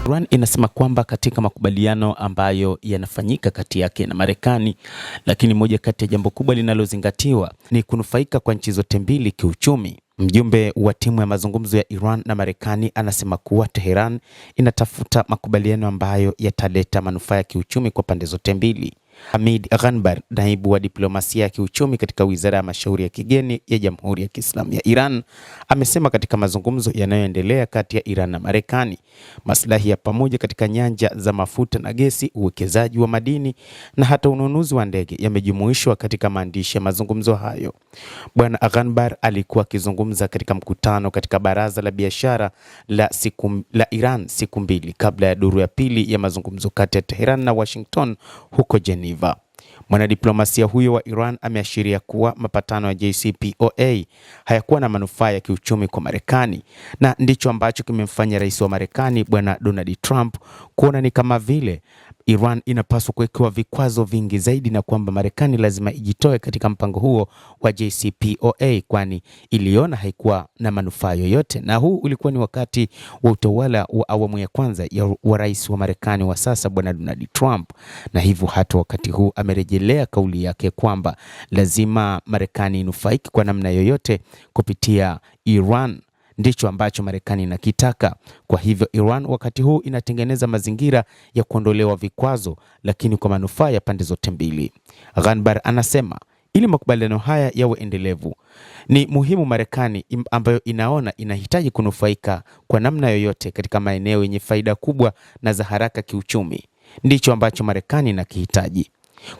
Iran inasema kwamba katika makubaliano ambayo yanafanyika kati yake na Marekani, lakini moja kati ya jambo kubwa linalozingatiwa ni kunufaika kwa nchi zote mbili kiuchumi. Mjumbe wa timu ya mazungumzo ya Iran na Marekani anasema kuwa Tehran inatafuta makubaliano ambayo yataleta manufaa ya kiuchumi kwa pande zote mbili. Hamid Ghanbar, naibu wa diplomasia ya kiuchumi katika Wizara ya Mashauri ya Kigeni ya Jamhuri ya Kiislamu ya Iran, amesema katika mazungumzo yanayoendelea kati ya Iran na Marekani, maslahi ya pamoja katika nyanja za mafuta na gesi, uwekezaji wa madini na hata ununuzi wa ndege yamejumuishwa katika maandishi ya mazungumzo hayo. Bwana Ghanbar alikuwa akizungumza katika mkutano katika Baraza la Biashara la Iran siku mbili kabla ya duru ya pili ya mazungumzo kati ya Tehran na Washington huko Geneva. Mwanadiplomasia huyo wa Iran ameashiria kuwa mapatano ya JCPOA hayakuwa na manufaa ya kiuchumi kwa Marekani, na ndicho ambacho kimemfanya rais wa Marekani Bwana Donald Trump kuona ni kama vile Iran inapaswa kuwekewa vikwazo vingi zaidi na kwamba Marekani lazima ijitoe katika mpango huo wa JCPOA, kwani iliona haikuwa na manufaa yoyote. Na huu ulikuwa ni wakati wa utawala wa awamu ya kwanza wa rais wa Marekani wa sasa Bwana Donald Trump, na hivyo hata wakati huu amerejelea kauli yake kwamba lazima Marekani inufaiki kwa namna yoyote kupitia Iran. Ndicho ambacho Marekani inakitaka. Kwa hivyo Iran wakati huu inatengeneza mazingira ya kuondolewa vikwazo, lakini kwa manufaa ya pande zote mbili. Ghanbar anasema ili makubaliano haya yawe endelevu, ni muhimu Marekani ambayo inaona inahitaji kunufaika kwa namna yoyote katika maeneo yenye faida kubwa na za haraka kiuchumi, ndicho ambacho Marekani inakihitaji.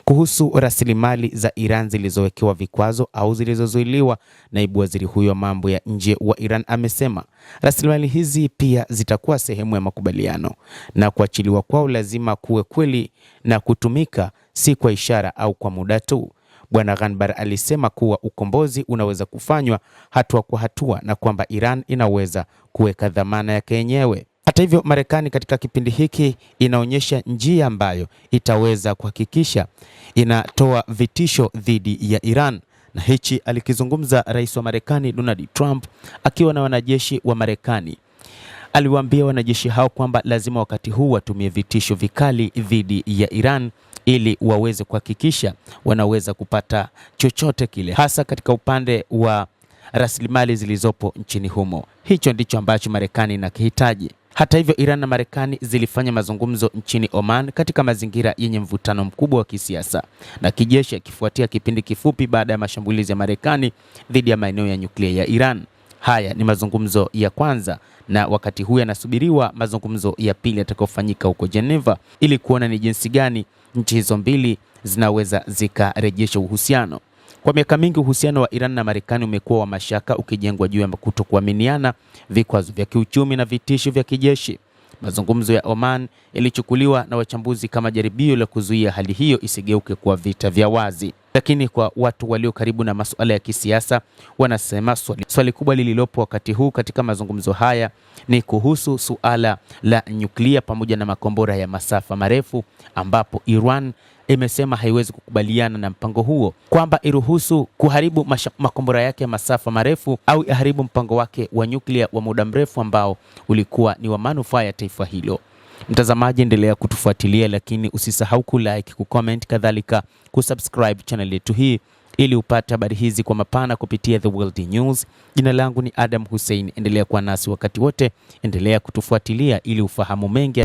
Kuhusu rasilimali za Iran zilizowekewa vikwazo au zilizozuiliwa, naibu waziri huyo wa mambo ya nje wa Iran amesema rasilimali hizi pia zitakuwa sehemu ya makubaliano, na kuachiliwa kwao lazima kuwe kweli na kutumika, si kwa ishara au kwa muda tu. Bwana Ghanbar alisema kuwa ukombozi unaweza kufanywa hatua kwa hatua na kwamba Iran inaweza kuweka dhamana yake yenyewe. Hata hivyo, Marekani katika kipindi hiki inaonyesha njia ambayo itaweza kuhakikisha inatoa vitisho dhidi ya Iran, na hichi alikizungumza rais wa Marekani Donald Trump akiwa na wanajeshi wa Marekani. Aliwaambia wanajeshi hao kwamba lazima wakati huu watumie vitisho vikali dhidi ya Iran ili waweze kuhakikisha wanaweza kupata chochote kile, hasa katika upande wa rasilimali zilizopo nchini humo. Hicho ndicho ambacho Marekani inakihitaji. Hata hivyo, Iran na Marekani zilifanya mazungumzo nchini Oman katika mazingira yenye mvutano mkubwa wa kisiasa na kijeshi, akifuatia kipindi kifupi baada ya mashambulizi ya Marekani dhidi ya maeneo ya nyuklia ya Iran. Haya ni mazungumzo ya kwanza, na wakati huu yanasubiriwa mazungumzo ya pili yatakayofanyika huko Geneva ili kuona ni jinsi gani nchi hizo mbili zinaweza zikarejesha uhusiano. Kwa miaka mingi uhusiano wa Iran na Marekani umekuwa wa mashaka, ukijengwa juu ya kutokuaminiana, vikwazo vya kiuchumi na vitisho vya kijeshi. Mazungumzo ya Oman yalichukuliwa na wachambuzi kama jaribio la kuzuia hali hiyo isigeuke kuwa vita vya wazi. Lakini kwa watu walio karibu na masuala ya kisiasa, wanasema swali kubwa lililopo wakati huu katika mazungumzo haya ni kuhusu suala la nyuklia pamoja na makombora ya masafa marefu, ambapo Iran imesema haiwezi kukubaliana na mpango huo, kwamba iruhusu kuharibu makombora yake ya masafa marefu au iharibu mpango wake wa nyuklia wa muda mrefu ambao ulikuwa ni wa manufaa ya taifa hilo. Mtazamaji, endelea kutufuatilia, lakini usisahau kulike, kucomment, kadhalika kusubscribe channel yetu hii ili upate habari hizi kwa mapana kupitia The World News. Jina langu ni Adam Hussein. Endelea kuwa nasi wakati wote, endelea kutufuatilia ili ufahamu mengi.